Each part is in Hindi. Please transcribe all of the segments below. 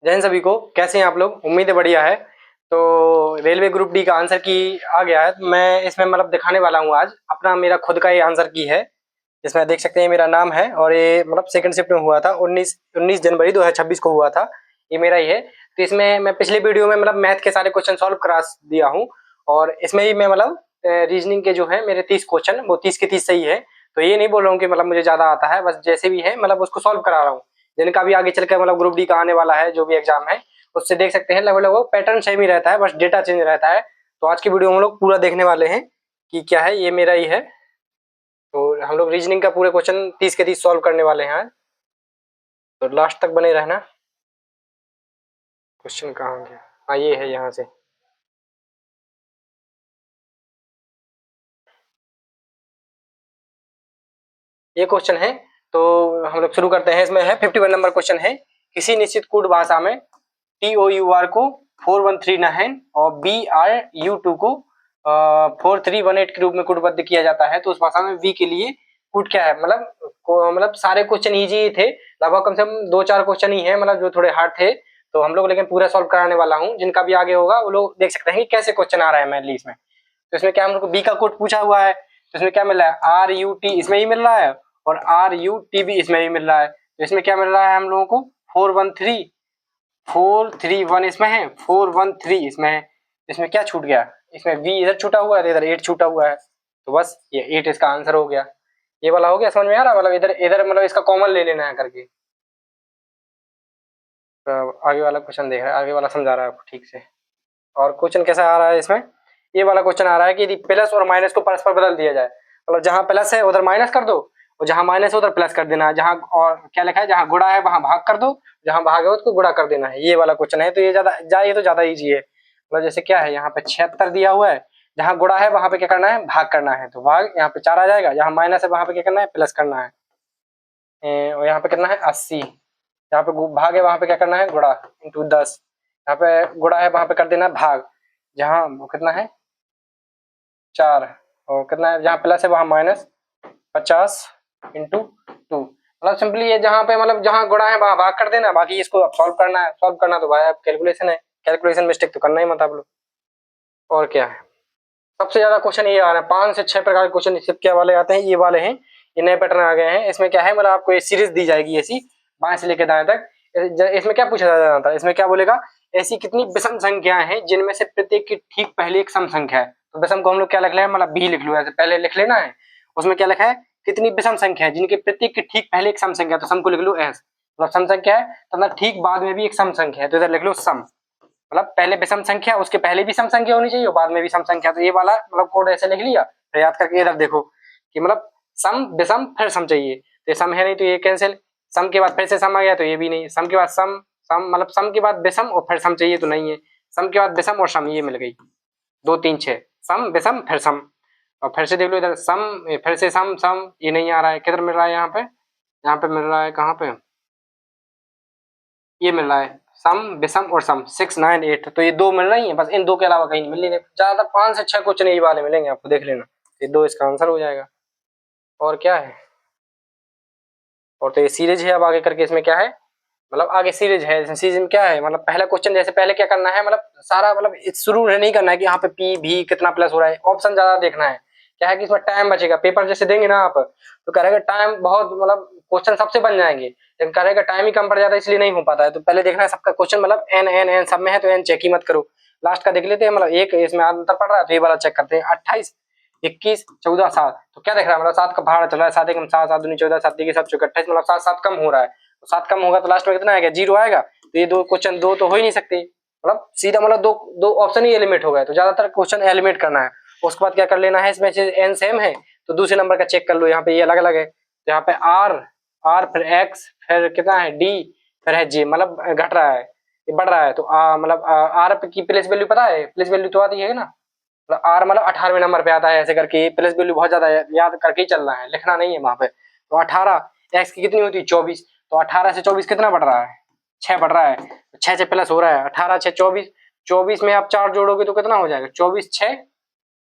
जय हिंद सभी को। कैसे हैं आप लोग? उम्मीद है बढ़िया है। तो रेलवे ग्रुप डी का आंसर की आ गया है। तो मैं इसमें मतलब दिखाने वाला हूँ आज अपना मेरा खुद का ये आंसर की है। इसमें देख सकते हैं मेरा नाम है और ये मतलब सेकंड शिफ्ट में हुआ था 19 जनवरी 2026 को हुआ था। ये मेरा ही है। तो इसमें मैं पिछले वीडियो में मतलब मैथ के सारे क्वेश्चन सॉल्व करा दिया हूँ और इसमें ही मैं मतलब रीजनिंग के जो है मेरे 30 क्वेश्चन वो 30 के 30 सही है। तो ये नहीं बोल रहा हूँ कि मतलब मुझे ज्यादा आता है, बस जैसे भी है मतलब उसको सॉल्व करा रहा हूँ। जिनका भी आगे चलकर मतलब ग्रुप डी का आने वाला है जो भी एग्जाम है उससे देख सकते हैं लगभग लगभग पैटर्न सेम ही रहता है, बस डेटा चेंज रहता है। तो आज की वीडियो हम लोग पूरा देखने वाले हैं कि क्या है। ये मेरा ही है। तो हम लोग रीजनिंग का पूरे क्वेश्चन 30 के 30 सॉल्व करने वाले हैं। तो लास्ट तक बने रहना। क्वेश्चन कहाँ गया? हाँ ये है, यहाँ से। ये क्वेश्चन है। तो हम लोग शुरू करते हैं। इसमें है 51 नंबर क्वेश्चन है। किसी निश्चित कोड भाषा में TOUR को 4139 और BRU2 को 4318 के रूप में कोडबद्ध किया जाता है। तो उस भाषा में V के लिए कोड क्या है? मतलब सारे क्वेश्चन इजी ही थे, लगभग कम से कम 2-4 क्वेश्चन ही है मतलब जो थोड़े हार्ड थे। तो हम लोग लेकिन पूरा सॉल्व कराने वाला हूँ। जिनका भी आगे होगा वो लोग देख सकते हैं कि कैसे क्वेश्चन आ रहा है मेनली इसमें। तो इसमें क्या हम लोग को बी का कोड पूछा हुआ है। तो इसमें क्या मिल रहा है? RUT इसमें ही मिल रहा है और RUTB इसमें ही मिल रहा है। तो इसमें क्या मिल रहा है हम लोगों को? 431 इसमें है, 413 इसमें है। इसमें क्या छूट गया? इसमें V इधर छूटा हुआ है, इधर 8 छूटा हुआ है। तो बस ये 8 इसका आंसर हो गया। ये वाला हो गया, समझ में आ रहा है? मतलब इधर इधर मतलब इसका कॉमन ले लेना है करके। तो आगे वाला क्वेश्चन देख रहा है, आगे वाला समझा रहा है आपको ठीक से। और क्वेश्चन कैसा आ रहा है इसमें? ये वाला क्वेश्चन आ रहा है कि यदि प्लस और माइनस को परस्पर बदल दिया जाए, मतलब जहां प्लस है उधर माइनस कर दो और जहां माइनस है उधर प्लस कर देना है। जहां और क्या लिखा है? जहां गुणा है वहां भाग कर दो, जहां भाग है उसको गुणा कर देना है। ये वाला क्वेश्चन है। तो ये ये तो ज्यादा इजी है। मतलब जैसे क्या है, यहाँ पे 76 दिया हुआ है, जहां गुणा है वहां पे क्या करना है? भाग करना है। तो भाग यहाँ पे 4 आ जाएगा, जहां माइनस है वहां पे क्या करना है? प्लस करना है। और यहाँ पे कितना है? 80। जहाँ पे भाग है वहां पे क्या करना है? गुणा इंटू 10। यहाँ पे गुणा है वहां पे कर देना है भाग। जहाँ वो कितना है? 4। और कितना है? जहाँ प्लस है वहां माइनस 50 इंटू 2। मतलब सिंपली ये जहाँ पे मतलब जहाँ गुणा है वहां भाग कर देना, बाकी इसको अब सॉल्व करना है। सॉल्व करना तो भाई अब कैलकुलेशन है, कैलकुलेशन मिस्टेक तो करना ही मत आप लोग। और क्या है? सबसे ज्यादा क्वेश्चन ये आ रहा है, 5 से 6 प्रकार के क्वेश्चन इससे क्या वाले आते हैं? ये वाले हैं। ये नए पैटर्न आ गए हैं। इसमें क्या है मतलब आपको ये सीरीज दी जाएगी ऐसी, बाएं से लेकर दाएं तक। इसमें क्या पूछा जाता है? इसमें क्या बोलेगा? ऐसी कितनी विषम संख्याएं हैं जिनमें से प्रत्येक की ठीक पहले एक सम संख्या है। तो विषम को हम लोग क्या लिख लें? मतलब बी लिख लो, ऐसे पहले लिख लेना है। उसमें क्या लिखा है? कितनी विषम संख्या है जिनके प्रत्येक की ठीक पहले एक सम संख्या। तो सम को लिख लो एस, मतलब सम संख्या है तो मतलब ठीक बाद में भी एक सम संख्या है, तो इधर लिख लो सम। मतलब पहले विषम संख्या, उसके पहले भी सम संख्या होनी चाहिए और बाद में भी सम संख्या। तो ये वाला मतलब कोड ऐसे लिख लिया। तो याद करके इधर देखो कि मतलब सम विषम फिर सम चाहिए। तो ये सम है नहीं तो ये कैंसिल। सम के बाद फिर से सम आ गया तो ये भी नहीं। सम के बाद सम, सम मतलब सम के बाद विषम और फिर सम चाहिए तो नहीं है। सम के बाद विषम और सम, ये मिल गई। 2 3 6 सम विषम फिर सम। और फिर से देख लो इधर सम फिर से सम सम, ये नहीं आ रहा है। किधर मिल रहा है? यहाँ पे मिल रहा है। कहाँ पे? ये मिल रहा है सम विषम और सम 6 9 8। तो ये दो मिल रही है बस, इन दो के अलावा कहीं नहीं मिल रही। ज्यादा 5 से 6 क्वेश्चन यही वाले मिलेंगे आपको, देख लेना। ये दो इसका आंसर हो जाएगा। और क्या है? और तो ये सीरीज है। अब आगे करके इसमें क्या है? मतलब आगे सीरीज है। सीरीज में क्या है? मतलब पहला क्वेश्चन जैसे पहले क्या करना है, मतलब सारा मतलब शुरू नहीं करना है कि यहाँ पे पी भी कितना प्लस हो रहा है, ऑप्शन ज्यादा देखना है। क्या है कि इसमें टाइम बचेगा। पेपर जैसे देंगे ना आप तो करेगा टाइम बहुत, मतलब क्वेश्चन सबसे बन जाएंगे, लेकिन करेगा टाइम ही कम पड़ जाता है इसलिए नहीं हो पाता है। तो पहले देखना है सबका क्वेश्चन, मतलब एन एन एन सब में है तो एन चेक ही मत करो। लास्ट का देख लेते हैं, मतलब एक इसमें अंतर पड़ रहा है तो ये वाला चेक करते हैं। 28 21 14 7। तो क्या देख रहा है? मतलब 7 का भाड़ा चल रहा है। 7 1 7 7 2 14 7 3 7 4 28, मतलब 7 7 कम हो रहा है। तो 7 कम होगा तो लास्ट में कितना आएगा? 0 आएगा। तो ये दो क्वेश्चन दो तो हो ही नहीं सकते। मतलब सीधा मतलब दो दो ऑप्शन ही एलिमिनेट हो गए। तो ज्यादातर क्वेश्चन एलिमिनेट करना है। उसके बाद क्या कर लेना है? इसमें से एन सेम है तो दूसरे नंबर का चेक कर लो। यहाँ पे ये अलग अलग है तो यहाँ पे आर, आर फिर एक्स फिर कितना है डी फिर है जे, मतलब घट रहा है, ये बढ़ रहा है। तो मतलब आर की प्लेस वैल्यू पता है? प्लेस वैल्यू तो आती है ना। मतलब आर मतलब 18वें नंबर पे आता है। ऐसे करके प्लेस वैल्यू बहुत ज्यादा याद करके ही चलना है, लिखना नहीं है वहां पे। तो 18 एक्स की कितनी होती है? 24। तो 18 से 24 कितना बढ़ रहा है? 6 बढ़ रहा है। 6 से प्लस हो रहा है। 18 6 24। 24 में आप 4 जोड़ोगे तो कितना हो जाएगा? 24 6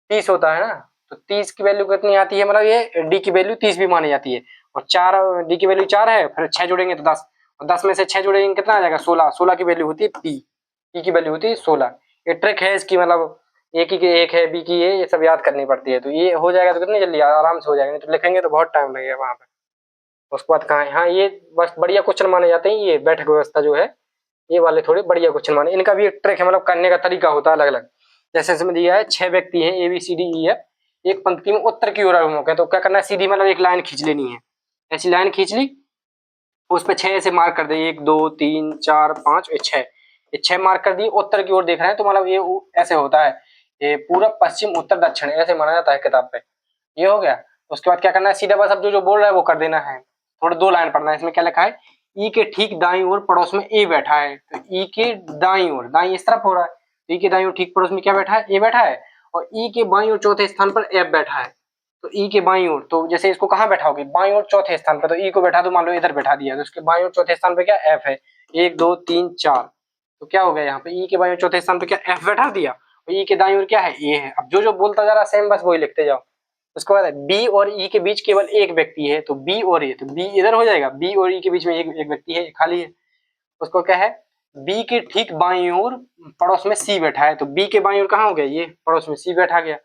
30 होता है ना। तो 30 की वैल्यू कितनी आती है? मतलब ये डी की वैल्यू 30 भी मानी जाती है। और 4 डी की वैल्यू 4 है, फिर 6 जोड़ेंगे तो 10। और 10 में से 6 जोड़ेंगे कितना आ जाएगा 16। 16 की वैल्यू होती है पी की वैल्यू होती है 16। ये ट्रिक है इसकी, मतलब ए की एक है, बी की ये सब याद करनी पड़ती है। तो ये हो जाएगा तो कितनी जल्दी आराम से हो जाएगा, नहीं तो लिखेंगे तो बहुत टाइम लगेगा वहां पे। उसके बाद कहाँ है, हाँ ये बस बढ़िया क्वेश्चन माने जाते हैं। ये बैठक व्यवस्था जो है ये वाले थोड़े बढ़िया क्वेश्चन माने, इनका भी एक ट्रिक है, मतलब करने का तरीका होता है अलग अलग। जैसे इसमें दिया है 6 व्यक्ति हैं A B C D E F, एक पंक्ति में उत्तर की ओर अभिमुख है। तो क्या करना है, सीधी मतलब एक लाइन खींच लेनी है, ऐसी लाइन खींच ली, उस पर 6 ऐसे मार्क कर दे, 1 2 3 4 5 6, ये 6 मार्क कर दिए, उत्तर की ओर देख रहे हैं। तो मतलब ये ऐसे होता है, ये पूरब पश्चिम उत्तर दक्षिण ऐसे माना जाता है किताब पे। ये हो गया। उसके बाद क्या करना है, सीधा बस अब जो जो बोल रहा है वो कर देना है। थोड़ा 2 लाइन पढ़ना है। इसमें क्या लिखा है, ई के ठीक दाईं ओर पड़ोस में ए बैठा है। तो ई के दाईं ओर, दाईं इस तरफ हो रहा है, तो ई के दाईं ओर ठीक पड़ोस में क्या बैठा है, ए बैठा है। और ई के बाईं ओर चौथे स्थान पर एफ बैठा है। तो ई के बाईं ओर, तो जैसे इसको कहाँ बैठाओगे, बाईं ओर चौथे स्थान पर। तो ई को बैठा दो, मान लो इधर बैठा दिया, तो उसके बाईं ओर चौथे स्थान पे क्या एफ है, 1 2 3 4। तो क्या हो गया यहाँ पे, ई के बाईं ओर चौथे स्थान पे क्या एफ बैठा दिया, और ई के दाईं ओर क्या है, ए है। अब जो जो बोलता जा रहा सेम बस वही लिखते जाओ। उसके बाद बी और ई के बीच केवल एक व्यक्ति है, तो बी और ए, तो बी इधर हो जाएगा, बी और ई के बीच में एक व्यक्ति है, खाली है। उसको क्या है, बी के ठीक बाईं ओर पड़ोस में सी बैठा है। तो बी के बाईं ओर कहाँ हो गया, ये पड़ोस में सी बैठा गया।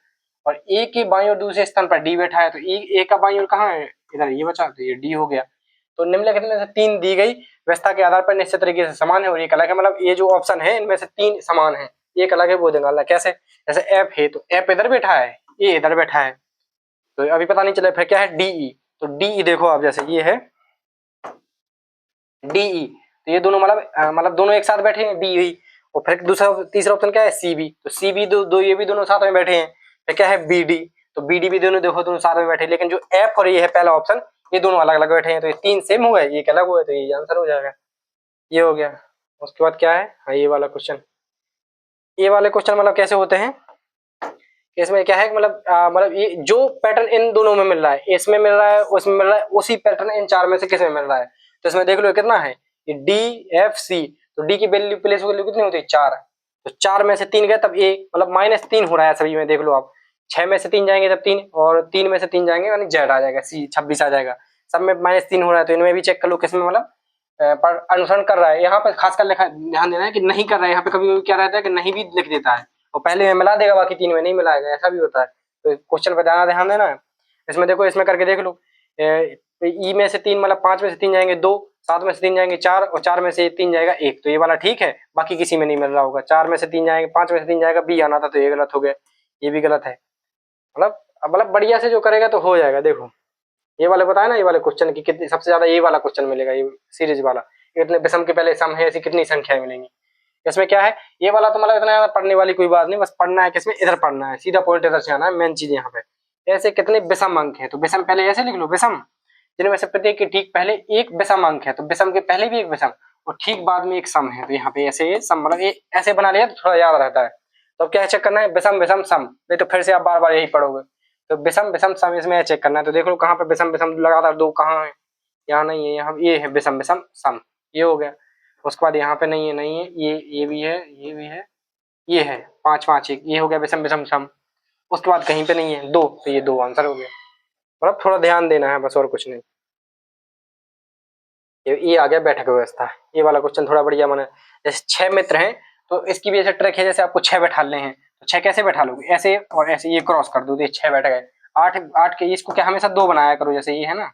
और ए के बाईं ओर दूसरे स्थान पर डी बैठा है। तो ए का बाईं ओर कहाँ है, इधर ये बचा, तो ये डी हो गया। तो निम्नलिखित में से 3 दी गई व्यवस्था के आधार पर निश्चित तरीके से समान है और एक अलग है। मतलब ये जो ऑप्शन है इनमें से 3 समान है, एक अलग है, वो देगा कैसे। जैसे एफ है, तो एफ इधर बैठा है, ए इधर बैठा है, तो अभी पता नहीं चला। फिर क्या है डीई, तो डीई देखो आप, जैसे ये है डीई, तो ये दोनों मतलब दोनों एक साथ बैठे हैं डीई। और फिर दूसरा तीसरा ऑप्शन क्या है सीबी, तो सीबी दो ये भी दोनों साथ में बैठे हैं। फिर क्या है बीडी, तो बीडी भी दोनों देखो दोनों साथ में बैठे। लेकिन जो एफ और ये है पहला ऑप्शन, ये दोनों अलग अलग बैठे हैं। तो ये 3 सेम हुए, ये अलग हुए, तो ये आंसर हो जाएगा। ये हो गया। उसके बाद क्या है, हाँ ये वाला क्वेश्चन, ये वाले क्वेश्चन मतलब कैसे होते हैं, इसमें क्या है, मतलब ये जो पैटर्न इन दोनों में मिल रहा है, इसमें मिल रहा है, उसमें मिल रहा है, उसी पैटर्न इन 4 में से किस में मिल रहा है। तो इसमें देख लो कितना है, ये डी एफ सी, तो डी की वैल्यू प्लेस वैल्यू कितनी होती है 4, तो 4 में से 3 गए तब ए, मतलब -3 हो रहा है सभी में। देख लो आप, 6 में से 3 जाएंगे तब 3, और 3 में से 3 जाएंगे यानी जेड आ जाएगा, सी 26 आ जाएगा। सब में -3 हो रहा है, तो इनमें भी चेक कर लो किसमें मतलब पर अनुसरण कर रहा है। यहाँ पे खासकर ध्यान देना है कि नहीं कर रहा है, यहाँ पे कभी कभी क्या रहता है कि नहीं भी लिख देता है, और पहले में मिला देगा, बाकी 3 में नहीं मिलाएगा, ऐसा भी होता है। तो क्वेश्चन पे ध्यान देना है। इसमें देखो, इसमें करके देख लो, ई में से 3 मतलब 5 में से 3 जाएंगे 2, 7 में से 3 जाएंगे 4, और 4 में से 3 जाएगा 1, तो ये वाला ठीक है, बाकी किसी में नहीं मिल रहा होगा। 4 में से 3 जाएंगे, 5 में से 3 जाएगा, बी आना था, तो ये गलत हो गया, ये भी गलत है। मतलब बढ़िया से जो करेगा तो हो जाएगा। देखो ये वाले बताया ना, ये वाले क्वेश्चन की कितनी सबसे ज्यादा ये वाला क्वेश्चन मिलेगा, ये सीरीज वाला, इतने विषम के पहले सम है, ऐसी कितनी संख्याएं मिलेंगी। इसमें क्या है, ये वाला तो मतलब इतना ज्यादा पढ़ने वाली कोई बात नहीं, बस पढ़ना है किसमें, इधर पढ़ना है, सीधा पॉइंट इधर से आना है, मेन चीज यहाँ पे। ऐसे कितने विषम अंक है, तो विषम पहले ऐसे लिख लो, विषम जिनमें से प्रत्येक के ठीक पहले एक विषम अंक है, तो विषम के पहले भी एक विषम और ठीक बाद में एक सम है। तो यहाँ पे ऐसे सम, मतलब ये ऐसे बना लिया तो थोड़ा याद रहता है। तो अब क्या चेक करना है, विषम विषम सम, नहीं तो फिर से आप बार बार यही पढ़ोगे। तो विषम विषम सम इसमें चेक करना है। तो देख लो कहाँ पे विषम विषम लगातार 2 कहाँ है, यहाँ नहीं है, यहाँ ये है विषम विषम सम, ये हो गया। उसके बाद यहाँ पे नहीं है, नहीं है, ये भी है, ये भी है, ये है, 5 5 1, ये हो गया विषम विषम सम। उसके बाद कहीं पे नहीं है 2, तो ये 2 आंसर हो गया। मतलब थोड़ा ध्यान देना है बस, और कुछ नहीं। ये आ गया बैठक व्यवस्था। ये वाला क्वेश्चन थोड़ा बढ़िया माना, जैसे 6 मित्र हैं, तो इसकी भी ऐसे ट्रिक है, जैसे आपको 6 बैठाने हैं, तो 6 कैसे बैठा लोगे, ऐसे और ऐसे, ये क्रॉस कर दो, तो ये 6 बैठ गए। 8 8 के इसको क्या हमेशा 2 बनाया करो, जैसे ये है ना,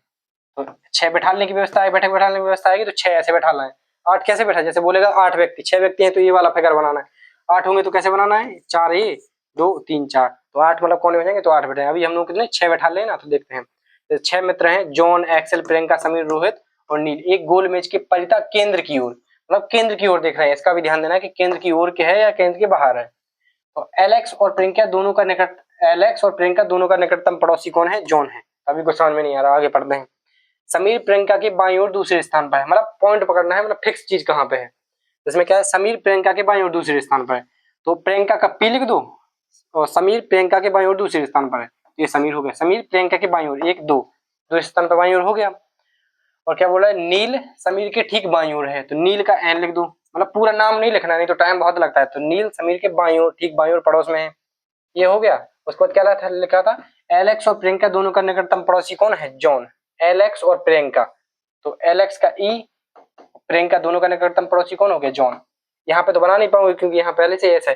तो 6 बैठाने की व्यवस्था है, बैठक बैठाने की व्यवस्था आएगी, तो 6 ऐसे बैठाना है। 8 कैसे बैठा, जैसे बोलेगा 8 व्यक्ति, 6 व्यक्ति हैं, तो ये वाला फिगर बनाना है। 8 होंगे तो कैसे बनाना है, 4 ये 2 3 4, तो 8 मतलब कौन हो जाएंगे, तो 8 बैठे। अभी हम लोग कितने 6 बैठा ले ना, तो देखते हैं। तो 6 मित्र हैं, जॉन एक्सेल प्रियंका समीर रोहित और नील, एक गोल मेज के परिता केंद्र की ओर, मतलब केंद्र की ओर देख रहे हैं। इसका भी ध्यान देना है कि केंद्र की ओर के है या केंद्र के बाहर है। तो एलेक्स और प्रियंका दोनों का निकटतम पड़ोसी कौन है, जॉन है। अभी कुछ समझ में नहीं आ रहा, आगे पढ़ते हैं। समीर प्रियंका के बाईं ओर दूसरे स्थान पर है, मतलब पॉइंट पकड़ना है, मतलब फिक्स चीज कहाँ पे है। इसमें क्या है, समीर प्रियंका के बाईं ओर दूसरे स्थान पर है, तो प्रियंका का पी लिख दो, और समीर प्रियंका के बाईं ओर दूसरे स्थान पर है, तो ये समीर हो गया। समीर प्रियंका के बाईं ओर 1 2 दूसरे स्थान पर बाईं ओर हो गया। और क्या बोला है, नील समीर के ठीक बाईं ओर है, तो नील का एन लिख दो, मतलब पूरा नाम नहीं लिखना, नहीं तो टाइम बहुत लगता है। तो नील समीर के बाईं ओर ठीक बाईं ओर पड़ोस में है, ये हो गया। उसके बाद क्या लिखा था, एलेक्स और प्रियंका दोनों का निकटतम पड़ोसी कौन है, जॉन। एलेक्स और प्रियंका, तो एलेक्स का ई प्रियंका दोनों का निकटतम पड़ोसी कौन हो गया? जॉन। यहाँ पे तो बना नहीं पाऊंगी क्योंकि यहाँ पहले से एस है।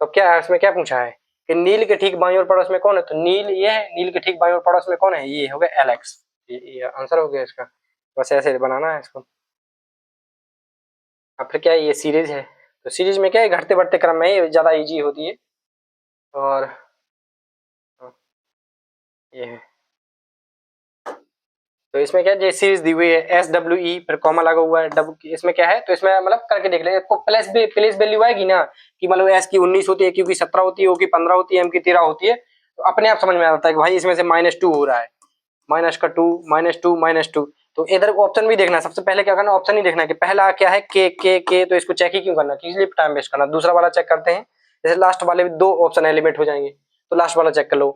तो क्या है इसमें, क्या पूछा है कि नील के ठीक बाईं ओर पड़ोस में कौन है? तो नील ये है, नील के ठीक बाईं ओर पड़ोस में कौन है? ये हो गया एलेक्स। ये आंसर हो गया इसका। बस ऐसे बनाना है इसको। अब फिर क्या है, ये सीरीज है तो सीरीज में क्या है, घटते बढ़ते क्रम में ये ज्यादा इजी होती है। और ये है, तो इसमें क्या है, सीरीज दी हुई है एस डब्ल्यू ई, फिर कॉमा लगा हुआ है डब्ल्यू। इसमें क्या है, तो इसमें मतलब करके देख ले, इसको प्लेस वैल्यू आएगी ना कि मतलब एस की 19 होती है, क्यू की 17 होती है, ओ की 15 होती है, एम की 13 होती है, तो अपने आप समझ में आता है कि भाई इसमें से -2 हो रहा है, माइनस का 2 -2 -2। तो इधर ऑप्शन भी देखना है, सबसे पहले क्या करना, ऑप्शन ही देखना है कि पहला क्या है के, तो इसको चेक ही क्यों करना, किस लिए टाइम वेस्ट करना। दूसरा वाला चेक करते हैं, जैसे लास्ट वाले दो ऑप्शन एलिमिनेट हो जाएंगे, तो लास्ट वाला चेक कर लो।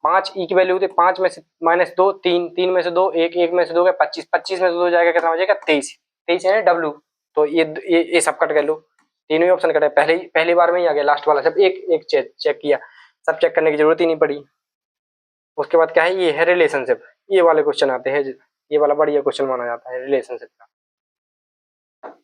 5 ई की वैल्यू होती है, 5 में से -2 3, 3 में से 2 1, 1 में से 2 25, 25 में से 2 जाएगा, कितना हो जाएगा 23, 23 है डब्ल्यू। तो ये सब कट कर लो, तीनों ही ऑप्शन कटे, पहली बार में ही आ गया लास्ट वाला, सब एक एक चेक किया, सब चेक करने की जरूरत ही नहीं पड़ी। उसके बाद क्या है, ये है रिलेशनशिप, ये वाले क्वेश्चन आते हैं, ये वाला बढ़िया क्वेश्चन माना जाता है रिलेशनशिप का।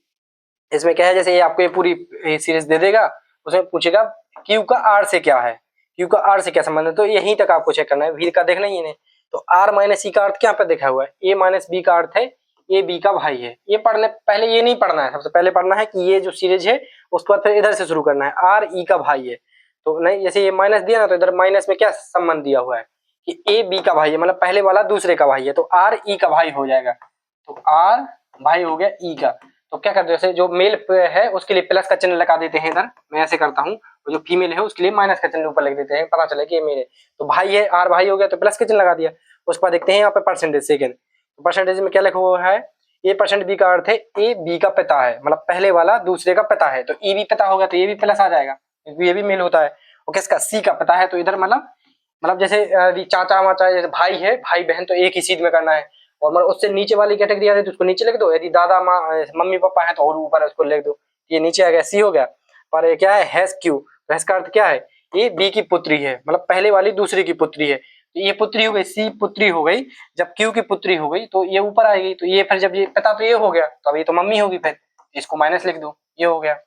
इसमें क्या है, जैसे ये आपको ये पूरी सीरीज दे देगा, उसमें पूछेगा क्यू का आर से क्या है, क्यू का आर से क्या संबंध है, तो यहीं तक आपको चेक करना है, वी का देखना ही नहीं। तो आर माइनस ई का अर्थ क्या पे देखा हुआ है, ए माइनस बी का अर्थ है ए बी का भाई है। ये पढ़ने पहले ये नहीं पढ़ना है, सबसे पहले पढ़ना है कि ये जो सीरीज है उसके बाद फिर इधर से शुरू करना है, आर ई का भाई है। तो नहीं, जैसे ये माइनस दिया ना, तो इधर माइनस में क्या संबंध दिया हुआ है कि ए बी का भाई है, मतलब पहले वाला दूसरे का भाई है, तो आर ई का भाई हो जाएगा। तो आर भाई हो गया ई का। तो क्या करते हैं, जैसे जो मेल है उसके लिए प्लस का चिन्ह लगा देते हैं, इधर मैं ऐसे करता हूँ, और जो फीमेल है उसके लिए माइनस का चिन्ह ऊपर लग देते हैं, पता चले कि ये मेरे। तो भाई है, आर भाई हो गया तो प्लस का चिन्ह लगा दिया। उसके बाद देखते हैं यहाँ पे परसेंटेज सेकंड, तो परसेंटेज में क्या लिखा हुआ है, ए परसेंट बी का अर्थ है ए बी का पिता है, मतलब पहले वाला दूसरे का पिता है, तो ए भी पिता होगा तो ये भी प्लस आ जाएगा क्योंकि ये भी मेल होता है। और किसका, सी का पिता है, तो इधर मतलब जैसे चाचा वाचा, जैसे भाई है, भाई बहन, तो एक ही सीध में करना है। और मतलब उससे नीचे वाली कैटेगरी आ रही है तो उसको नीचे लिख दो, यदि दादा माँ मम्मी पापा है तो और ऊपर उसको लिख दो, ये नीचे आ गया, सी हो गया। पर ये क्या है, हैश क्यू, हैश का अर्थ क्या है, ये बी की पुत्री है, मतलब पहले वाली दूसरे की पुत्री है, तो ये पुत्री हो गई, सी पुत्री हो गई, जब क्यू की पुत्री हो गई तो ये ऊपर आएगी, तो ये फिर जब ये पिता तो ये हो गया, तो अब ये तो मम्मी होगी, फिर इसको माइनस लिख दो, ये हो गया।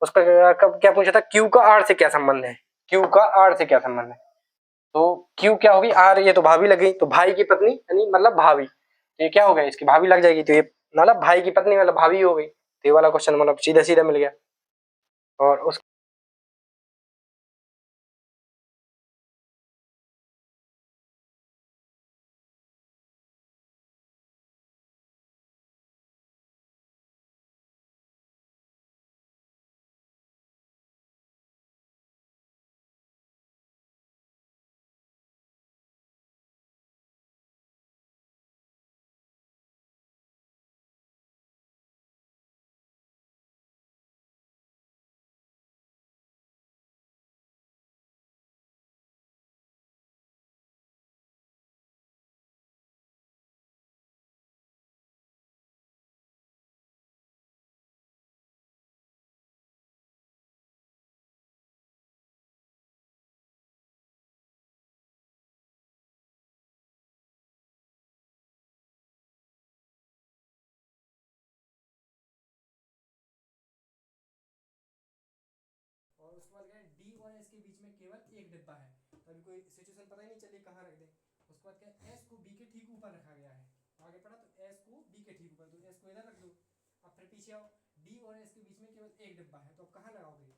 उसका कब क्या पूछा था, क्यू का आर से क्या संबंध है, क्यू का आर से क्या संबंध है, तो क्यू क्या होगी, आर, ये तो भाभी लग गई, तो भाई की पत्नी यानी मतलब भाभी, तो ये क्या हो गया, इसकी भाभी लग जाएगी, तो ये मतलब भाई की पत्नी मतलब भाभी हो गई। तो ये वाला क्वेश्चन मतलब सीधा सीधा मिल गया। और उस और उसके बाद क्या है, डी और एस के बीच में केवल एक डिब्बा है, तो अभी कोई सिचुएशन पता ही नहीं चली कहाँ रख दें। उसके बाद क्या है, एस को बी के ठीक ऊपर रखा गया है, तो आगे पढ़ा, तो एस को बी के ठीक ऊपर, तो एस को इधर रख दो। अब फिर पीछे आओ, डी और एस के बीच में केवल एक डिब्बा है, तो अब कहाँ लगाओगे,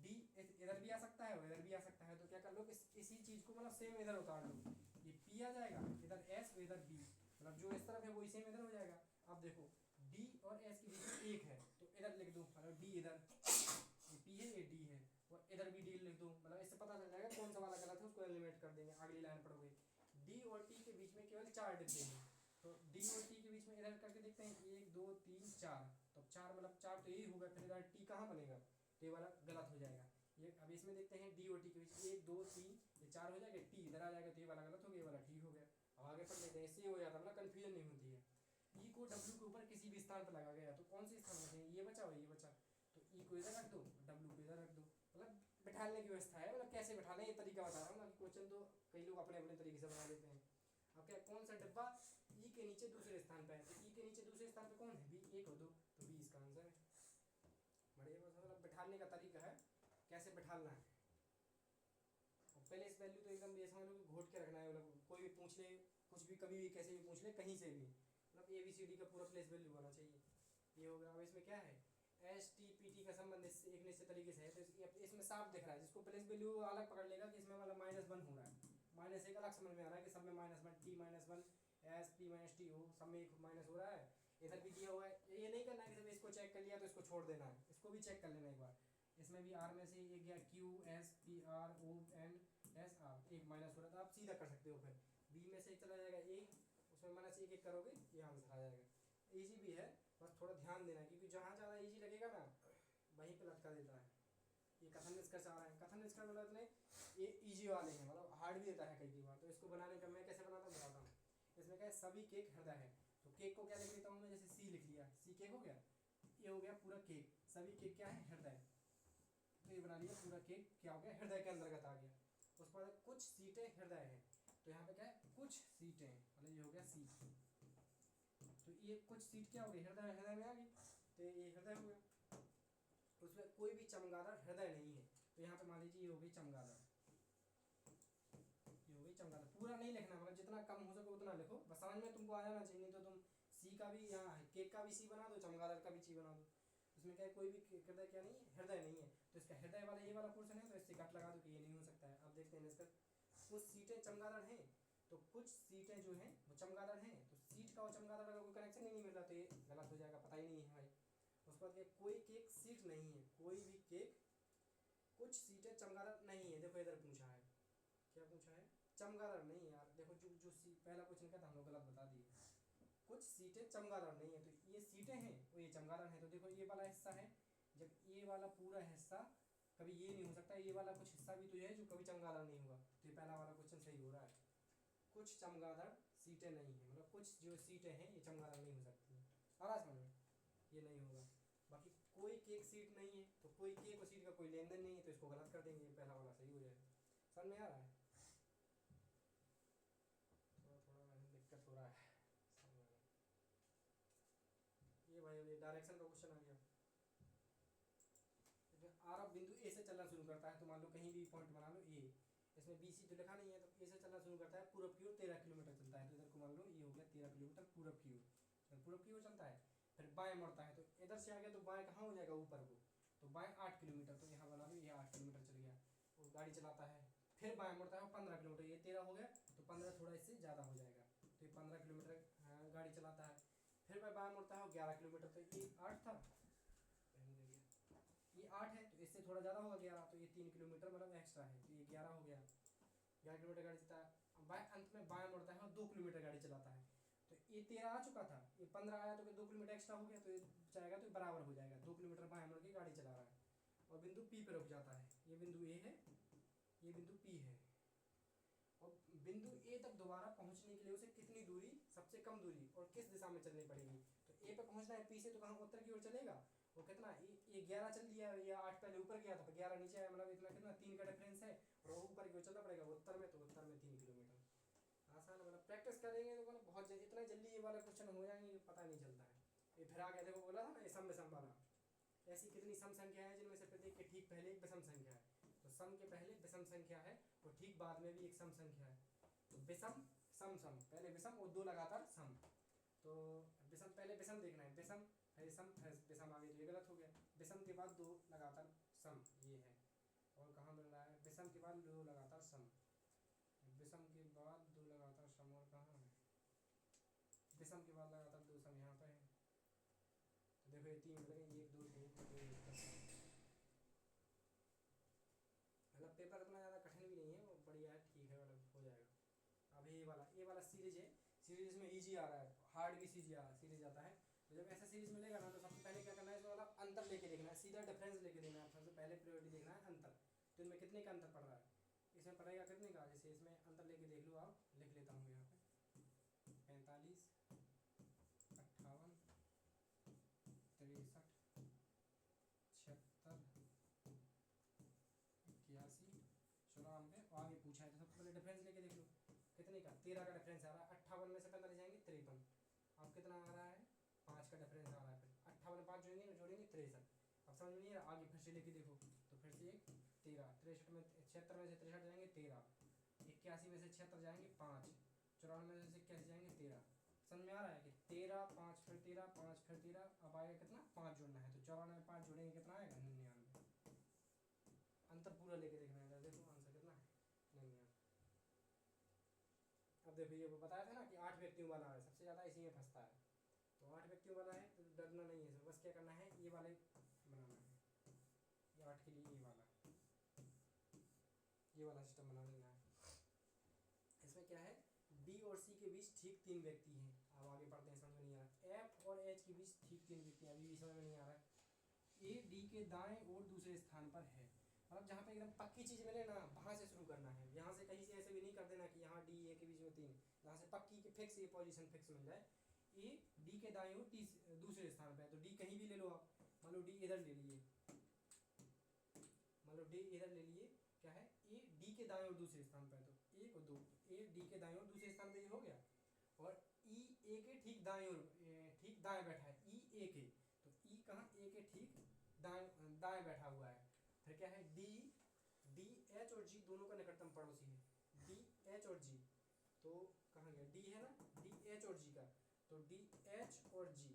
डी इधर भी आ सकता है और इधर भी आ सकता है, तो क्या कर लो, इसी चीज को मतलब सेम इधर उतार लो, ये पी आ जाएगा, इधर एस और इधर बी, मतलब जो इस तरफ है वही सेम इधर हो जाएगा। अब देखो डी और एस के बीच में एक है, तो इधर लिख दो, मतलब डी इधर, ये पी है ये डी है, और इधर भी डी लिख दो, मतलब इससे पता चल जाएगा कौन सा वाला गलत है, उसको एलिमिनेट कर देंगे। अगली लाइन पढ़ोगे, डी और टी के बीच में केवल 4 डिब्बे हैं, तो डी और टी के बीच में इधर करके देखते हैं, 1 2 3 4, तो 4 मतलब 4 तो यही होगा, फिर इधर टी कहाँ बनेगा, तो ये वाला गलत हो जाएगा। ये अब इसमें देखते हैं डी और टी के बीच 1 2 3, ये 4 हो जाएगा, टी इधर आ जाएगा, तो ये वाला गलत हो गया, ये वाला ठीक हो गया। अब आगे पढ़ लेते हैं, इससे हो जाता है मतलब कन्फ्यूजन नहीं होती है। ई को डब्ल्यू के ऊपर किसी भी स्थान पर लगा गया, तो कौन से स्थान बचे, ये बचा और ये बचा, तो ई को इधर रख दो, डब्ल्यू को इधर रख दो, मतलब बैठाने की व्यवस्था है, मतलब कैसे बैठाना है ये तरीका बता रहा हूँ ना, क्वेश्चन तो कई लोग अपने अपने तरीके से बना लेते हैं। अब क्या, कौन सा डिब्बा ई के नीचे दूसरे स्थान पर है, तो ई के नीचे दूसरे स्थान पर कौन है, बी, 1 और 2, तो बी इसका कैसे बैठालना है। पहले इस वैल्यू तो एकदम ये समझ लो कि घोट के रखना है, मतलब कोई भी पूछ ले, कुछ भी कभी भी कैसे भी पूछ ले, कहीं से भी, मतलब ABCD का पूरा प्लेस वैल्यू होना चाहिए। ये हो गया। अब इसमें क्या है, STPT का संबंध इससे एक निश्चित तरीके से है, तो इसमें साफ दिख रहा है। जिसको प्लेस वैल्यू अलग पकड़ लेगा कि इसमें मतलब -1 हो रहा है, -1 अलग समझ में आ रहा है कि सब में -1 T -1 S P -T हो, सब में एक माइनस हो रहा है। इधर भी दिया हुआ है। ये नहीं करना है कि जब इसको चेक कर लिया तो इसको छोड़ देना है, इसको भी चेक कर लेना एक बार। इसमें भी R में से एक गया Q S P R O N S R, एक माइनस हो रहा था, आप सीधा कर सकते हो। फिर B में से एक चला जाएगा A, उसमें माइनस एक करोगे ये आंसर आ जाएगा। ईजी भी है, बस थोड़ा ध्यान देना है, क्योंकि जहाँ ज़्यादा ईजी लगेगा ना वहीं पे लटका देता है। ये कथन निष्कर्ष आ रहा है। कथन निष्कर्ष मतलब इतने ये ईजी वाले हैं, मतलब हार्ड भी रहता है कई बार। तो इसको बनाने का मैं कैसे बनाता हूँ बताता हूँ। इसमें क्या है, सभी केक हृदय है, तो केक को क्या लिख लेता हूँ मैं, जैसे C लिख लिया, C केक हो गया, ये हो गया पूरा केक। सभी केक क्या है, हृदय, तो ये बना लिया पूरा केक क्या हो गया, हृदय के अंतर्गत आ गया। उसके बाद कुछ सीटें हृदय है, तो यहाँ पे क्या है, कुछ सीटें, मतलब ये हो गया C, तो ये कुछ सीट क्या हो गई, हृदय, हृदय में आ गई, तो ये हृदय हो गया। उसमें कोई भी चमगादड़ हृदय नहीं है, तो यहाँ पे मान लीजिए ये हो गई चमगादड़, ये हो गई चमगादड़। पूरा नहीं लिखना, मतलब जितना कम हो सके उतना लिखो, बस समझ में तुमको आ जाना चाहिए। नहीं तो तुम C का भी यहाँ है, केक का भी C बना दो, चमगादड़ का भी C बना दो। इसमें क्या है, कोई भी हृदय क्या नहीं है, हृदय नहीं है, तो इसका हृदय वाला ये वाला पोर्शन है, तो इससे कट लगा दो कि ये नहीं हो सकता है। अब देखते हैं इसका, कुछ सीटें चमगादड़ हैं, तो कुछ सीटें जो हैं वो चमगादड़ हैं, तो सीट का और चमगादड़ का कोई कनेक्शन ही नहीं मिल रहा, तो ये गलत हो जाएगा, पता ही नहीं है भाई। उसके बाद कोई केक सीट नहीं है, कोई भी केक, कुछ सीटें चमगादड़ नहीं है। देखो इधर पूछा है, क्या पूछा है, चमगादड़ नहीं है यार। देखो जो पहला क्वेश्चन का था हम लोग गलत बता दिए, कुछ सीटें चमगादड़ नहीं है, तो ये सीटें हैं और ये चमगादड़ है। तो देखो ये वाला हिस्सा है, जब ये वाला पूरा हिस्सा, कभी ये नहीं हो सकता, ये वाला कुछ हिस्सा भी तो ये है जो कभी चमगादड़ नहीं होगा, तो ये पहला वाला क्वेश्चन सही हो रहा है। कुछ चमगादड़ सीटें नहीं है, मतलब कुछ जो सीटें हैं ये चमगादड़ नहीं हो सकती हैं। आ समझ में, ये नहीं होगा। बाकी कोई केक सीट नहीं है, तो कोई केक और सीट का कोई लेन देन नहीं है, तो इसको गलत कर देंगे, पहला वाला सही हो जाएगा। समझ में आ रहा है, थोड़ा थोड़ा दिक्कत हो रहा है समझ में। ये भाई ये डायरेक्शन का क्वेश्चन आ गया। आरब बिंदु ए से चलना शुरू करता है, तो मान लो कहीं भी पॉइंट बना लो ए, इसमें BC तो लिखा नहीं है, तो ए से चलना शुरू करता है, पूरब की ओर 13 किलोमीटर चलता है, तो इधर को मान लो ये हो गया 13 किलोमीटर पूरब की ओर, पूरब की ओर चलता है। फिर बाएं मुड़ता है, तो इधर से आ गया तो बाएं कहाँ हो जाएगा, ऊपर को, तो बाएं 8 किलोमीटर, तो यहाँ बना लो ये 8 किलोमीटर चल गया। वो गाड़ी चलाता है, फिर बाएं मुड़ता है 15 किलोमीटर, ये 13 हो गया, तो 15 थोड़ा इससे ज़्यादा हो जाएगा, तो ये 15 किलोमीटर गाड़ी चलाता है। फिर मैं बाएं मुड़ता है 11 किलोमीटर, तो ये 8 था, ये 8 है, तो इससे थोड़ा ज़्यादा होगा 11, तो ये 3 किलोमीटर मतलब एक्स्ट्रा है, तो ये 11 हो गया, 11 किलोमीटर गाड़ी चलता है। बाएं अंत में बाएं मुड़ता है और 2 किलोमीटर गाड़ी चलाता है, तो ये 13 आ चुका था, ये 15 आया, तो 2 किलोमीटर एक्स्ट्रा हो गया, तो ये जाएगा तो बराबर हो जाएगा, 2 किलोमीटर बाएं मुड़ के गाड़ी चला रहा है, और बिंदु P पे रुक जाता है। ये बिंदु A है, ये बिंदु P है, और बिंदु A तक दोबारा पहुंचने के लिए उसे कितनी दूरी, सबसे कम दूरी और किस दिशा में चलनी पड़ेगी। तो A पे पहुंचना है P से, तो कहाँ उत्तर की ओर चलेगा, वो कितना, ये 11 चल दिया, या 8 पहले ऊपर गया था, 11 नीचे आया, मतलब इतना कितना 3 का डिफरेंस है, और वो ऊपर की ओर चलना पड़ेगा उत्तर में, तो उत्तर में 3 किलोमीटर। आसान, मतलब प्रैक्टिस करेंगे तो मतलब बहुत जल्दी, इतना जल्दी ये वाला क्वेश्चन हो जाएंगे पता नहीं चलता है। ये फिर आ गया, देखो बोला था ना ये सम विषम वाला, ऐसी कितनी सम संख्या है जिनमें से प्रत्येक के ठीक पहले एक विषम संख्या है, तो सम के पहले विषम संख्या है और ठीक बाद में भी एक सम संख्या है, तो विषम सम सम, पहले विषम और 2 लगातार सम, तो विषम पहले विषम देखना है, विषम फिर सम फिर विषम आ गया, तो ये गलत हो गया। विषम के बाद 2 लगातार सम ये है, और कहाँ मिल रहा है, विषम के बाद 2 लगातार सम, विषम के बाद 2 लगातार सम, और कहाँ है, विषम के बाद लगातार 2 सम यहाँ पर है, तो देखो ये 3 मिलेंगे, 1 2 3 2 1, मतलब पेपर इतना ज़्यादा कठिन भी नहीं है, वो बढ़िया है, ठीक है, मतलब हो जाएगा। अब ये वाला सीरीज है, सीरीज में इजी आ रहा है, हार्ड भी सीरीज आता है, तो जब ऐसा सीरीज मिलेगा ना, तो सबसे पहले क्या करना है, इसमें वाला अंतर लेके देखना है, सीधा डिफरेंस लेके देना है, सबसे पहले प्रायोरिटी देखना है अंतर, तो इनमें कितने का अंतर पड़ रहा है, इसमें पड़ेगा कितने का, जैसे इसमें अंतर लेके देख लो आप, लिख लेता हूँ यहाँ पे 45 58 63 76 81 चलो पे, और आगे पूछा है, तो सबसे पहले डिफरेंस लेके देख लो कितने का, 13 का डिफरेंस आ रहा है, 58 में से 15 जाएंगे 53, अब कितना आ रहा है, 5 का डिफरेंस आ रहा है, फिर 58 में 5 जोड़ेंगे 63, अब समझ में नहीं आ रहा, आगे फिर से लेके देखो, तो फिर से एक 13, 63 में 76 में से 63 जाएंगे 13, 81 में से 76 जाएंगे 5, 94 में से 81 जाएंगे 13। समझ में आ रहा है कि 13 5 फिर 13 5 फिर 13, अब आएगा कितना 5 जोड़ना है, तो 94 में 5 जोड़ेंगे कितना आएगा 99। अंतर पूरा लेके देखना है, देखो आंसर कितना है 99। अब देखो ये बताया था ना कि 8 व्यक्तियों वाला है, सबसे ज़्यादा इसी में फंसता है। तो 8 व्यक्तियों वाला है तो डरना नहीं है, बस क्या करना है ये वाले बनाना है, ये 8 के लिए ये वाला सिस्टम बना लेना है। इसमें क्या है डी और सी के बीच ठीक 3 व्यक्ति हैं। अब आगे पढ़ते हैं, समझ में नहीं आ रहा। एफ और एच के बीच ठीक 3 व्यक्ति हैं, अभी भी समझ में नहीं आ रहा है। ए डी के दाएं और दूसरे स्थान पर है, मतलब जहाँ पे एकदम पक्की चीज़ मिले ना वहाँ से शुरू करना है, यहाँ से कहीं से ऐसे भी नहीं कर देना कि यहाँ डी ए के बीच में 3, जहाँ से पक्की के फिक्स ये पोजीशन फिक्स मिल जाए। ए डी के दाएं और दूसरे स्थान पर है, तो डी कहीं भी ले लो आप, मान लो डी इधर ले लिए, मान लो डी इधर ले लिए, क्या है ए डी के दाएं और दूसरे स्थान पर है, तो 1 और 2, ए डी के दाएं और दूसरे स्थान पर ये हो गया। और ई ए के ठीक दाएं और ठीक दाएं बैठा है, ई ए के, तो ई कहाँ ए के ठीक दाएं दाएं बैठा हुआ है। फिर क्या है डी एच और जी दोनों का निकटतम पड़ोसी है, डी एच और जी, तो कहाँ गया डी है ना, डी एच और जी का, तो डी एच और जी।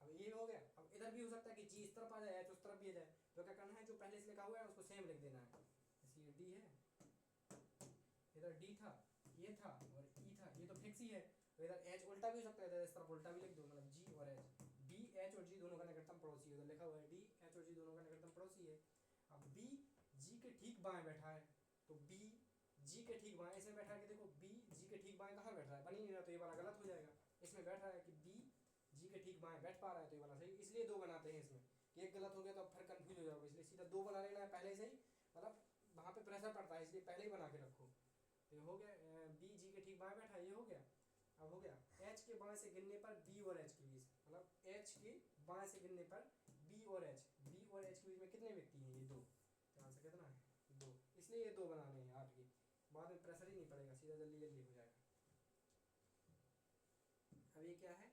अब ये हो गया। अब इधर भी हो सकता है कि जी इस तरफ आ जाए एच उस तरफ भी आ जाए, तो क्या करना है जो पहले से लिखा हुआ है उसको सेम लिख देना है। इसलिए डी है, इधर डी था ये था और ई था, ये तो फिक्स ही है, तो इधर एच उल्टा भी हो सकता है, इधर इस तरफ उल्टा भी लिख दो, मतलब जी और एच, डी एच और जी दोनों का निकटतम पड़ोसी है, उधर लिखा हुआ है डी एच और जी दोनों का निकटतम पड़ोसी है। अब बी जी के ठीक बाएं बैठा है, तो बी जी के ठीक बाएं इसमें बैठा है कि देखो बी जी के ठीक बाएं कहाँ बैठ रहा है, बन ही नहीं रहा, तो ये वाला गलत हो जाएगा। इसमें बैठ रहा है कि बी जी के ठीक बाएं बैठ पा रहा है, तो ये वाला सही, इसलिए 2 बनाते हैं इसमें, कि एक गलत हो गया तो अब फिर कंफ्यूज हो जाओगे, इसलिए सीधा 2 बना लेना है पहले से ही, मतलब वहाँ पे प्रेशर पड़ता है इसलिए पहले ही बना के रखो। तो ये हो गया बी जी के ठीक बाएं बैठा, ये हो गया। अब हो गया एच के बाएं से गिनने पर बी और एच के बीच, मतलब एच के बाएं से गिनने पर बी और एच के बीच में कितने व्यक्ति हैं, ये 2, तो आंसर कितना है 2, इसलिए ये 2 बनाने हैं 8 के, बाद में प्रेशर ही नहीं पड़ेगा, सीधा जल्दी जल्दी हो जाएगा। अब ये क्या है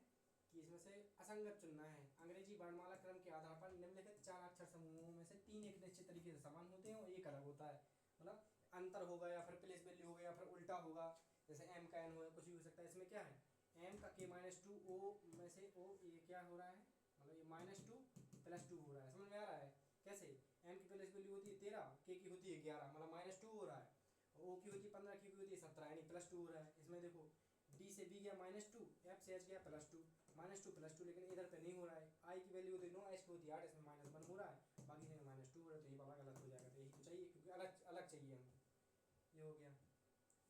कि इसमें से असंगत चुनना है। अंग्रेजी वर्णमाला क्रम के आधार पर निम्नलिखित 4 अक्षर समूहों में से 3 एक निश्चित तरीके से समान होते हैं और एक अलग होता है, मतलब अंतर होगा या फिर प्लेस वैल्यू होगा या फिर उल्टा होगा, जैसे एम का एन होगा, कुछ भी हो सकता है। इसमें क्या है एम का k-2 ओ में से ओ, ये क्या हो रहा है, मतलब ये -2 +2 हो रहा है, समझ में आ रहा है कैसे। एम की प्लेस वैल्यू होती है 13, के की होती है 11, मतलब -2 हो रहा है, और ओ की होती है 15, की होती है 17, यानी +2 हो रहा है। इसमें देखो डी से बी गया -2, एफ से एच गया +2, -2 लेकिन इधर पे नहीं हो रहा है। आई की वैल्यू होती है 9, एच की होती है 8, इसमें -1 हो रहा है, बाकी में -2 हो रहा है, तो ये वाला गलत हो जाएगा, तो यही तो चाहिए क्योंकि अलग अलग चाहिए हमको। ये हो गया,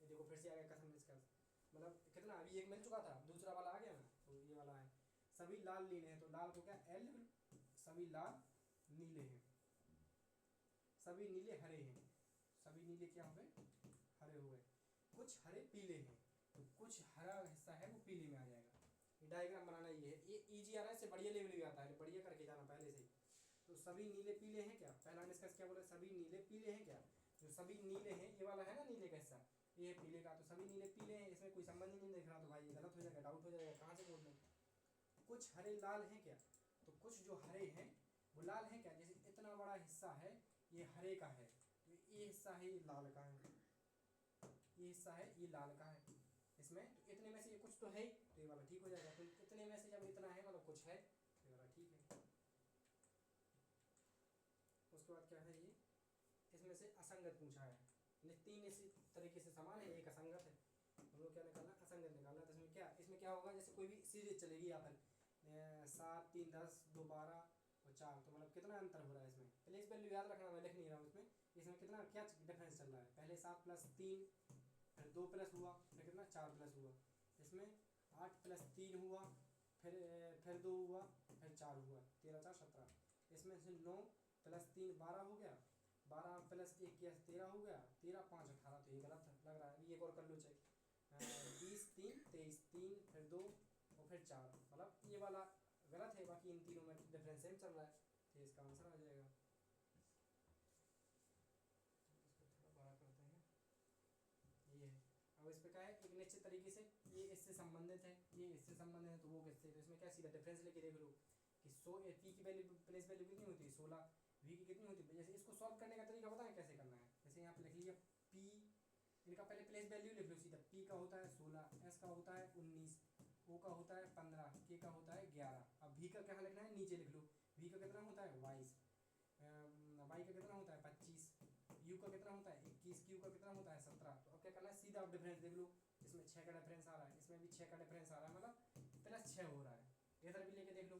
ये देखो फिर से आ गया कसम निष्कर्ष, मतलब कितना अभी एक मिल चुका था, दूसरा वाला आ गया ना, तो ये वाला है। सभी लाल नीले हैं, तो लाल को क्या एल, सभी लाल नीले हैं, सभी नीले हरे हैं, सभी नीले क्या हो गए हरे हो गए, कुछ हरे पीले हैं, तो कुछ हरा हिस्सा है वो पीले में आ जाएगा। ये डायग्राम बनाना ये है, ये इजी आ रहा है, इससे बढ़िया लेवल भी आता है, बढ़िया करके जाना पहले से ही। तो सभी नीले पीले हैं क्या, पहला निष्कर्ष क्या बोला, सभी नीले पीले हैं क्या, जो सभी नीले हैं ये वाला है ना नीले का हिस्सा, ये है पीले का, तो सभी नीले पीले हैं, इसमें कोई संबंध ही नहीं दिख रहा, तो भाई ये गलत हो जाएगा, डाउट हो जाएगा, कहाँ से बोल दें। कुछ हरे लाल हैं क्या, तो कुछ जो हरे हैं वो लाल हैं क्या, जैसे इतना बड़ा हिस्सा है ये हरे का है, तो ये हिस्सा है ये लाल का है, ये हिस्सा है ये लाल का है इसमें, तो इतने में से ये कुछ तो है ही, तो ये वाला ठीक हो जाएगा। तो इतने में से जब इतना है मतलब कुछ है, तो ये वाला ठीक है। उसके बाद क्या है ये, इसमें से असंगत पूछा है, 3 इसी तरीके से समान है, एक असंगत है, हम लोग क्या निकालना असंगत निकालना। तो इसमें क्या होगा, जैसे कोई भी सीरीज चलेगी यहाँ पर 7 3 10 2 12 और 4, तो मतलब कितना अंतर हो रहा है इसमें, प्लेस वैल्यू याद रखना, मैं लिख नहीं रहा हूँ इसमें कितना क्या डिफरेंस चल रहा है। पहले 7 + 3, फिर 2 प्लस हुआ, फिर कितना 4 प्लस हुआ, इसमें 8 + 3 हुआ, फिर 2 हुआ, फिर 4 हुआ, 13 4 17, इसमें से 9 + 3 12 हो गया, 12 + 1 किया 13 हो गया, 13 5 18, तो ये गलत लग रहा है, अभी एक और कर लो चेक, 20 3 23 3 फिर 2 और फिर 4, मतलब ये वाला गलत है, बाकी इन तीनों में डिफरेंस सेम चल रहा है, तो इसका आंसर आ जाएगा। इसको थोड़ा बड़ा करते हैं, ये है। अब इस पर क्या है, एक निश्चित तरीके से ये इससे संबंधित है, ये इससे संबंधित है, तो वो किससे, तो इसमें क्या सीधा डिफरेंस लेके देख लो कि 100 पी की वैल्यू प्लेस वैल्यू कितनी होती है 16, v की कितनी होती है। जैसे इसको सॉल्व करने का तरीका पता है कैसे करना है। जैसे यहाँ पे लिख लीजिए p, इनका पहले प्लेस वैल्यू लिख लो सीधा। p का होता है 16, s का होता है 19, o का होता है 15, k का होता है 11। अब v का क्या लिखना है, नीचे लिख लो। v का कितना होता है 22, y का कितना होता है 25, u का कितना होता है 21, q का कितना होता है 17। तो अब क्या करना है, सीधा आप डिफरेंस देख लो। इसमें 6 का डिफरेंस आ रहा है, इसमें भी 6 का डिफरेंस आ रहा है, मतलब +6 हो रहा है। इधर भी लेके देख लो,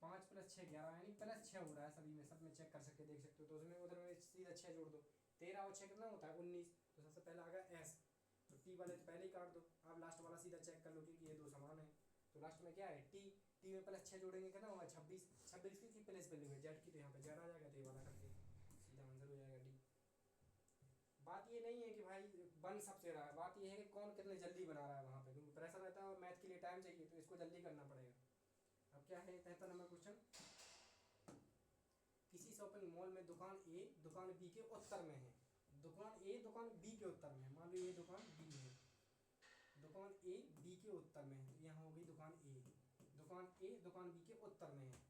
5 + 6 11, यानी +6 हो रहा है सभी में। सब में चेक कर सकते देख सकते हो। तो उसमें उधर में सीधा 6 जोड़ दो, 13 और 6 कितना होता है 19। तो सबसे पहले आ गया s, तो t वाले तो पहले ही काट दो। अब लास्ट वाला सीधा चेक कर लो क्योंकि ये दो समान है। तो लास्ट में क्या है t, t में +6 जोड़ेंगे कितना होगा 26, 26 की प्लेस वैल्यू है z की, तो यहाँ पे z आ जाएगा। तो ये वाला करके सीधा आंसर हो जाएगा d। बात ये नहीं है कि भाई बन सबसे रहा है, बात ये है कि कौन कितने जल्दी बना रहा है वहाँ पे, क्योंकि प्रेशर रहता है और मैथ के लिए टाइम चाहिए, तो इसको जल्दी करना पड़ेगा। अब क्या है 73 नंबर क्वेश्चन, किसी शॉपिंग मॉल में दुकान ए दुकान बी के उत्तर में है। दुकान ए दुकान बी के उत्तर में है। मान लो ये दुकान बी है, दुकान ए बी के उत्तर में है, तो यहाँ हो गई दुकान ए। दुकान ए दुकान बी के उत्तर में है।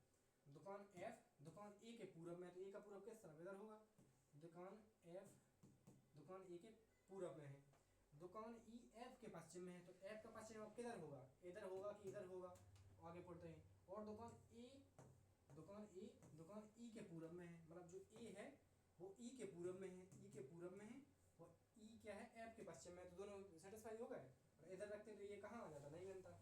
दुकान एफ दुकान ए के पूरब में है, तो ए का पूरब किस तरफ इधर होगा। दुकान एफ दुकान ए के पूरब में है। दुकान ई एफ के पश्चिम में है, तो एफ का पश्चिम अब किधर होगा, इधर होगा कि इधर होगा, आगे पढ़ते हैं। और दुकान दुकान ई के पूरब में है, मतलब जो ए है वो ई के पूरब में है, ई के पूरब में है, और ई क्या है एफ के पश्चिम में है। तो दोनों सेटिस्फाई हो गए। और इधर रखते तो ये कहाँ आ जाता, नहीं बनता,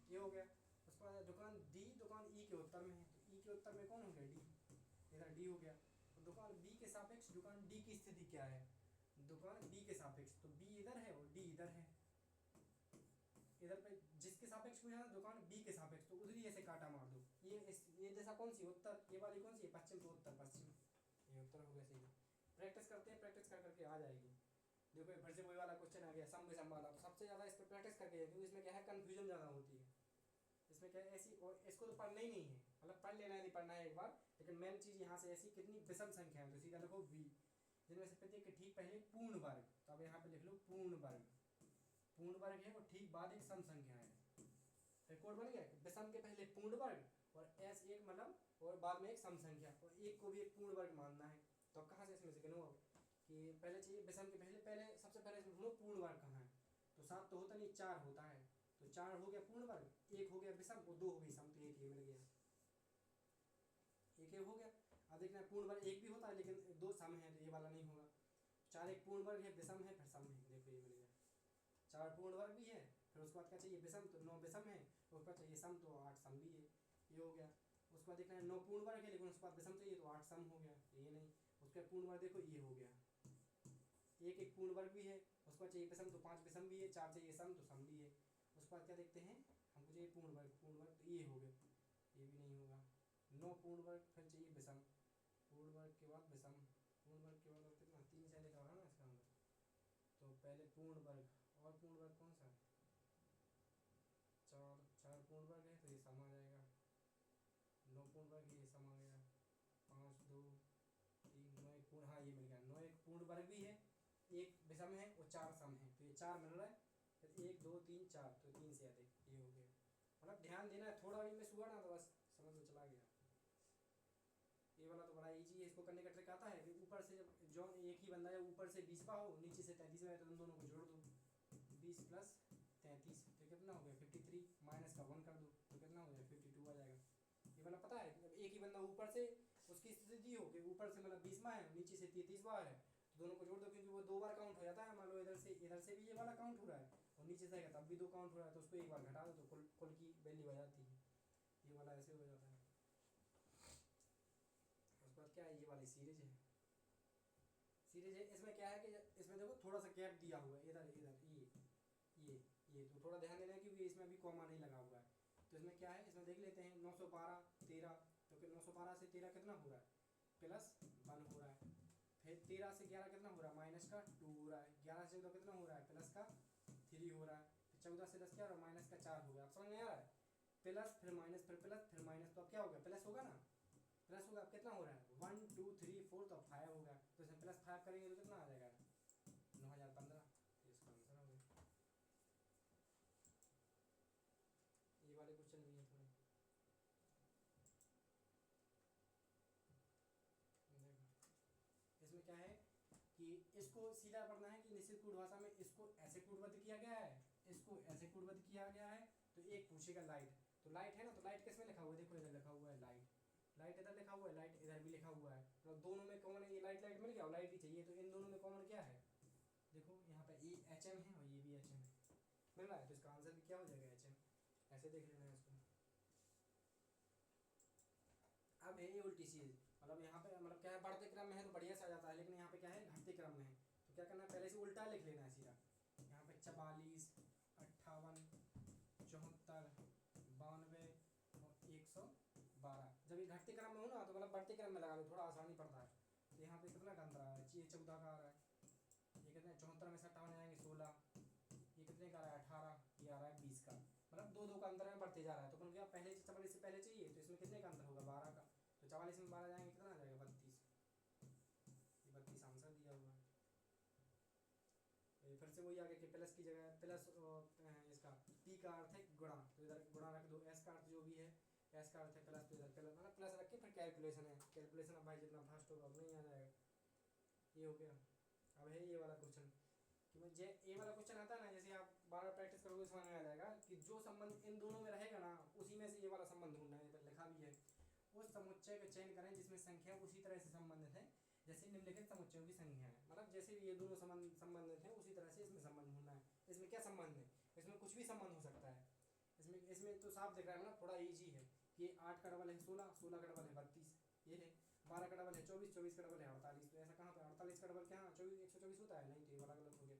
ये हो गया। उसके बाद दुकान डी दुकान ई के उत्तर में है, तो ई के उत्तर में कौन हो गया डी, इधर डी हो गया। और दुकान बी के सापेक्ष दुकान डी की स्थिति क्या है, दुकान बी के सापेक्ष, तो बी इधर है और डी इधर है। इधर पे जिसके सापेक्ष पूछा है दुकान बी के सापेक्ष, तो उधर ही ऐसे काटा मार दो। ये जैसा कौन सी उत्तर, ये वाली कौन सी है पश्चिम, तो उत्तर पश्चिम, ये उत्तर हो गया सही। प्रैक्टिस करते हैं, प्रैक्टिस कर करके आ जाएगी। देखो फिर से वही वाला क्वेश्चन आ गया, सम विषम वाला। तो सबसे ज़्यादा इस पर प्रैक्टिस करके, क्योंकि इसमें क्या है कन्फ्यूजन ज़्यादा होती है। इसमें क्या है ऐसी, और इसको तो पढ़ना ही नहीं है, मतलब पढ़ लेना है, नहीं पढ़ना है एक बार, लेकिन मेन चीज़ यहाँ से ऐसी कितनी विषम संख्या है, तो सीधा लिखो वी, जिनमें से प्रत्येक के ठीक पहले पूर्ण वर्ग। तो अब यहाँ पे लिख लो पूर्ण वर्ग, पूर्ण वर्ग है और ठीक बाद एक सम संख्या है। रिकॉर्ड बन गया, विषम के पहले पूर्ण वर्ग और एस एक मतलब और बाद में एक सम संख्या, और एक को भी एक पूर्ण वर्ग मानना है। तो अब कहाँ से इसमें से गिनो अब कि पहले चाहिए विषम के पहले सबसे पहले इसमें ढूंढो पूर्ण वर्ग कहाँ है। तो 7 तो होता नहीं, 4 होता है, तो 4 हो गया पूर्ण वर्ग, 1 हो गया विषम और 2 हो गई सम, तो एक ही मिल गया, एक हो गया। अब देखना पूर्ण वर्ग एक भी होता है लेकिन 2 सम है, तो ये वाला नहीं होगा। 4 एक पूर्ण वर्ग है, विषम है, फिर सम है, देखो ये मिल गया। 4 पूर्ण वर्ग भी है, फिर उसके बाद क्या चाहिए विषम, तो 9 विषम है, उसके बाद चाहिए सम, तो 8 सम भी है, ये हो गया। उसके बाद देखना है 9 पूर्ण वर्ग है लेकिन उसके बाद विषम चाहिए, तो 8 सम हो गया, ये नहीं। उसके बाद पूर्ण वर्ग देखो ये हो गया, एक पूर्ण वर्ग भी है, उसके बाद चाहिए विषम, तो 5 विषम भी है, 4 चाहिए सम, तो सम भी है। उसके बाद क्या देखते हैं हमको चाहिए पूर्ण वर्ग, तो ये हो गया, ये भी नहीं होगा। 9 पूर्ण वर्ग, फिर चाहिए विषम, पूर्ण वर्ग के बाद विषम, पूर्ण वर्ग के बाद और कितना 3 से लिखा होगा ना इसका अंदर। तो पहले पूर्ण वर्ग, और पूर्ण वर्ग कौन सा, 4 पूर्ण वर्ग है, तो ये सम आ जाएगा। 9 पूर्ण वर्ग है, ये सम आ गया। 5 2 3 9 एक पूर्ण, हाँ ये मिल गया। 9 एक पूर्ण वर्ग भी है, एक विषम है और 4 सम है, तो ये 4 मिल रहा है। फिर 1 2 3 4, तो 3 से अधिक, ये हो गया। मतलब ध्यान देना है, थोड़ा भी मिस हुआ ना तो बस समझ में चला गया। ये वाला तो बड़ा इजी है, इसको करने का ट्रिक आता है कि ऊपर से जब जो एक ही बंदा है ऊपर से 20वां हो, नीचे से 33वां है, तो उन दोनों को जोड़ दो। 20 + 33 तो कितना हो गया 53, माइनस का 1 कर दो, तो कितना हो गया 52 आ जाएगा। ये वाला पता है, जब एक ही बंदा ऊपर से उसकी स्थिति हो कि ऊपर से मतलब 20वां है, नीचे से 33वां है, तो दोनों को जोड़ दो, क्योंकि वो 2 बार काउंट हो जाता है। मान लो इधर से भी ये वाला काउंट हो रहा है और नीचे से तब भी 2 काउंट हो रहा है, तो उसको एक बार घटा दो, तो कुल की वैल्यू आ जाती है। ये वाला ऐसे हो जाता है। उसके बाद क्या है, ये वाली सीरीज है, इसमें क्या है कि इसमें देखो थोड़ा सा गैप दिया हुआ है, इधर इधर ये तो थोड़ा ध्यान देना है क्योंकि इसमें भी कॉमा नहीं लगा हुआ है। तो इसमें क्या है, इसमें देख लेते हैं 912 13, तो फिर 912 से 13 कितना हो रहा है +1 हो रहा है। फिर 13 से 11 कितना हो रहा है -2 हो रहा है। 11 से 14 कितना हो रहा है +3 हो रहा है। फिर 14 से 10 क्या हो रहा है -4 हो गया। आप समझ में आ रहा है, प्लस फिर माइनस फिर प्लस फिर माइनस, तो अब क्या हो गया प्लस होगा ना, प्लस होगा। अब कितना हो रहा है 1 2 3 4, तो अब 5 हो गया। तो इसमें +5 करेंगे तो कितना आ जाएगा 9015, इसका आंसर हो गया। ये वाले क्वेश्चन भी है थोड़े, देखो इसको सीधा पढ़ना है कि निश्चित कूट भाषा में इसको ऐसे कूटबद्ध किया गया है, इसको ऐसे कूटबद्ध किया गया है। तो एक पूछेगा लाइट, तो लाइट है ना, तो लाइट किस में लिखा हुआ है, देखो इधर लिखा हुआ है लाइट, लाइट इधर लिखा हुआ है, लाइट इधर भी लिखा हुआ है, मतलब दोनों में कॉमन है, ये लाइट लाइट मिल गया और लाइट भी चाहिए, तो इन दोनों में कॉमन क्या है, देखो यहाँ पे ये HM है और ये भी HM है, मिल रहा है, तो इसका आंसर भी क्या हो जाएगा HM। ऐसे देख लेना है इसको। अब है ये उल्टी चीज, मतलब यहाँ पे मतलब क्या है, बढ़ते क्रम में है तो बढ़िया से आ जाता है, लेकिन यहाँ पे क्या है घटते क्रम में है, तो क्या करना है पहले से उल्टा लिख लेना है सीधा। यहाँ पे 44, 58, 74, 92 और 112, जब ये घटते क्रम में हो ना तो मतलब बढ़ते क्रम में लगा लो, थोड़ा आसानी पड़ता है। तो यहाँ पे कितना का अंतर आ रहा है, ये 14 का आ रहा है, ये कितने 74 में से 58 आएंगे 16, ये कितने का आ रहा है 18, ये आ रहा है 20 का, मतलब दो दो का अंतर में बढ़ते जा रहा है। तो क्या पहले 44 से पहले चाहिए, तो इसमें कितने का अंतर होगा 12 का, तो 44 में 12 जाएंगे कितना आ जाएगा 32, ये 32 आंसर दिया हुआ है। तो ये फिर से वही आगे कि प्लस की जगह प्लस, इसका पी का अर्थ है गुणा, तो इधर गुणा रख दो, एस का अर्थ जो भी है, एस का अर्थ है प्लस, तो इधर प्लस मतलब प्लस रख के फिर कैलकुलेशन है, कैलकुलेशन अब भाई जितना फास्ट होगा उतना ही आ जाएगा। ये हो गया। अब है ये वाला क्वेश्चन, कि मुझे ये वाला क्वेश्चन आता है ना, जैसे आप बार बार प्रैक्टिस करोगे समझ में आ जाएगा कि जो संबंध इन दोनों में रहेगा ना उसी में से ये वाला संबंध ढूंढना है, पर लिखा भी है। उस समुच्चय का चयन करें जिसमें संख्या उसी तरह से संबंधित है जैसे निम्नलिखित समुच्चयों की संख्या है, मतलब जैसे भी ये दोनों संबंधित हैं उसी तरह से इसमें संबंध ढूंढना है। इसमें क्या संबंध है, इसमें कुछ भी संबंध हो सकता है, इसमें तो साफ दिख रहा है ना, थोड़ा ईजी है कि 8 का डबल है 16, 16 का डबल है 32, ये है 12 का डबल है 24, 24 का डबल है 48, तो ऐसा कहाँ पे 48 का डबल क्या 124 होता है, नहीं तो ये वाला गलत हो गया।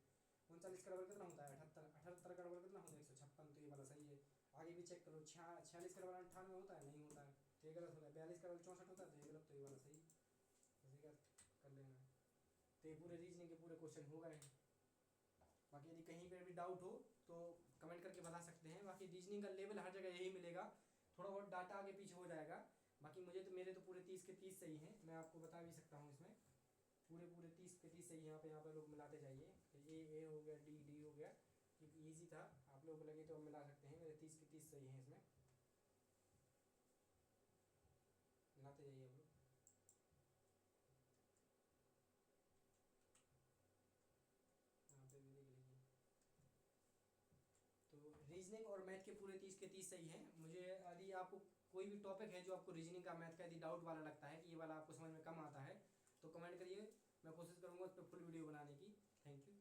39 का डबल कितना होता है 78, 78 का डबल कितना होता है 156, तो ये वाला सही है। आगे भी चेक करो, 46 का डबल 98 होता है, नहीं होता है, तो ये गलत होता है। 42 का डबल 64 होता है, तो ये गलत, तो ये वाला सही, ऐसे क्या कर लेना है। तो ये पूरे रीजनिंग के पूरे क्वेश्चन हो गए। बाकी यदि कहीं पर भी डाउट हो तो कमेंट करके बता सकते हैं। बाकी रीजनिंग का लेवल हर जगह यही मिलेगा, थोड़ा बहुत डाटा आगे पीछे हो जाएगा। बाकी मेरे तो पूरे 30 के 30 सही हैं, मैं आपको बता भी सकता हूँ इसमें पूरे 30 के 30 सही। यहाँ पे लोग मिलाते जाइए, तो ए हो गया, डी हो गया, क्योंकि ईजी था, आप लोगों को लगे तो हम मिला सकते हैं। मेरे 30 के 30 सही हैं, इसमें मिलाते जाइए हम लोग। यहाँ पे भी देख लीजिए, तो रीजनिंग और मैथ के पूरे 30 के 30 सही हैं। मुझे यदि आपको कोई भी टॉपिक है जो आपको रीजनिंग का मैथ का यदि डाउट वाला लगता है कि ये वाला आपको समझ में कम आता है, तो कमेंट करिए, मैं कोशिश करूँगा उस पर फुल वीडियो बनाने की। Thank you.